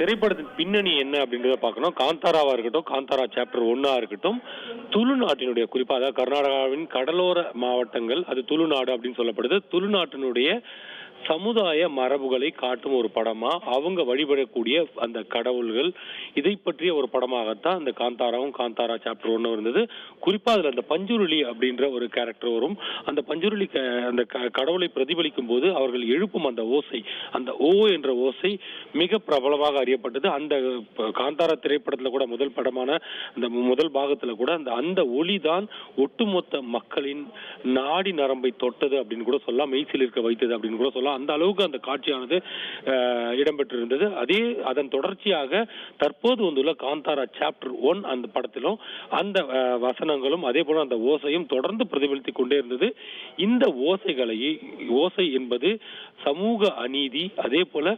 திரைப்படத்தின் பின்னணி என்ன அப்படின்றத பார்க்கணும். காந்தாராவா இருக்கட்டும், காந்தாரா சாப்டர் 1 இருக்கட்டும், துளுநாட்டினுடைய குறிப்பா அதாவது கர்நாடகாவின் கடலோர மாவட்டங்கள், அது துளுநாடு அப்படின்னு சொல்லப்படுது. துளுநாட்டினுடைய சமுதாய மரபுகளை காட்டும் ஒரு படமா, அவங்க வழிபடக்கூடிய அந்த கடவுள்கள், இதை பற்றிய ஒரு படமாகத்தான் அந்த காந்தாராவும் காந்தாரா சாப்டர் 1 இருந்தது. குறிப்பா அதுல அந்த பஞ்சுருளி அப்படின்ற ஒரு கேரக்டர் வரும். அந்த பஞ்சுருளி அந்த கடவுளை பிரதிபலிக்கும் போது அவர்கள் எழுப்பும் அந்த ஓசை, அந்த ஓ என்ற ஓசை மிக பிரபலமாக அறியப்பட்டது. அந்த காந்தாரா திரைப்படத்துல கூட முதல் படமான அந்த முதல் பாகத்துல கூட அந்த ஒளிதான் ஒட்டுமொத்த மக்களின் நாடி நரம்பை தொட்டது அப்படின்னு கூட சொல்லலாம், மெய்சில் இருக்க வைத்தது அப்படின்னு கூட சொல்லலாம். அந்த அளவுக்கு அந்த காட்சியானது இடம்பெற்றிருந்தது. அதன் தொடர்ச்சியாக தற்போது வந்துள்ள காந்தாரா சாப்டர் 1 அந்த படத்திலும் அந்த வசனங்களும் அதே போல அந்த ஓசையும் தொடர்ந்து பிரதிபலித்துக் கொண்டே இருந்தது. இந்த ஓசை என்பது சமூக அநீதி, அதே போல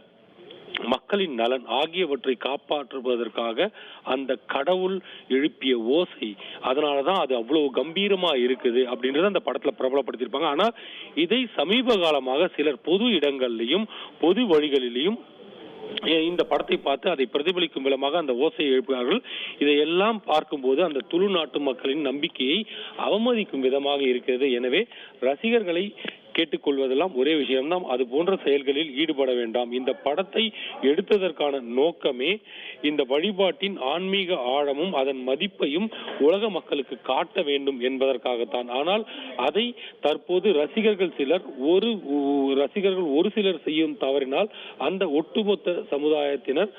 மக்களின் நலன் ஆகியவற்றை காப்பாற்றுவதற்காக அந்த கடவுள் எழுப்பிய ஓசை, அதனாலதான் அது அவ்வளவு கம்பீரமா இருக்குது அப்படின்றத அந்த படத்துல பிரபலப்படுத்தியிருப்பாங்க. ஆனா இதை சமீப காலமாக சிலர் பொது இடங்கள்லையும் பொது வழிகளிலையும் இந்த படத்தை பார்த்து அதை பிரதிபலிக்கும் விதமாக அந்த ஓசையை எழுப்புகிறார்கள். இதையெல்லாம் பார்க்கும்போது அந்த துளு நாட்டு மக்களின் நம்பிக்கையை அவமதிக்கும் விதமாக இருக்கிறது. எனவே ரசிகர்களை கேட்டுக்கொள்வதெல்லாம் ஒரே விஷயம்தான், அது போன்ற செயல்களில் ஈடுபட வேண்டாம். இந்த படத்தை எடுத்ததற்கான நோக்கமே இந்த வழிபாட்டின் ஆன்மீக ஆழமும் அதன் மதிப்பையும் உலக மக்களுக்கு காட்ட வேண்டும் என்பதற்காகத்தான். ஆனால் அதை தற்போது ரசிகர்கள் ஒரு சிலர் செய்யும் தவறினால் அந்த ஒட்டுமொத்த சமுதாயத்தினர்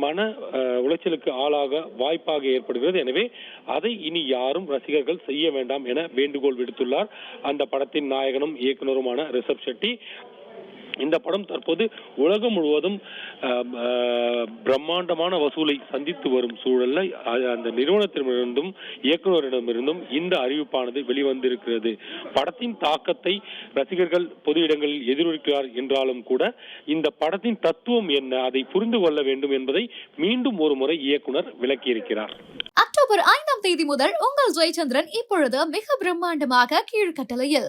மன உளைச்சலுக்கு ஆளாக வாய்ப்பாக ஏற்படுகிறது. எனவே அதை இனி யாரும் ரசிகர்கள் செய்ய வேண்டாம் என வேண்டுகோள் விடுத்துள்ளார் அந்த படத்தின் நாயகனும் இயக்குனருமான ரிஷப் ஷெட்டி. இந்த படம் தற்போது உலகம் முழுவதும் பிரம்மாண்டமான வசூலை சந்தித்து வரும் சூழல்ல அந்த நிறுவனத்திடமிருந்தும் இயக்குனரிடமிருந்தும் இந்த அறிவிப்பானது வெளிவந்திருக்கிறது. படத்தின் தாக்கத்தை ரசிகர்கள் பொது இடங்களில் எதிரொலிக்கிறார் என்றாலும் கூட இந்த படத்தின் தத்துவம் என்ன, அதை புரிந்து கொள்ள வேண்டும் என்பதை மீண்டும் ஒரு முறை இயக்குனர் விளக்கியிருக்கிறார். அக்டோபர் 5 முதல் உங்கள் ஜெயச்சந்திரன் இப்பொழுது மிக பிரம்மாண்டமாக கீழ்கட்டளையில்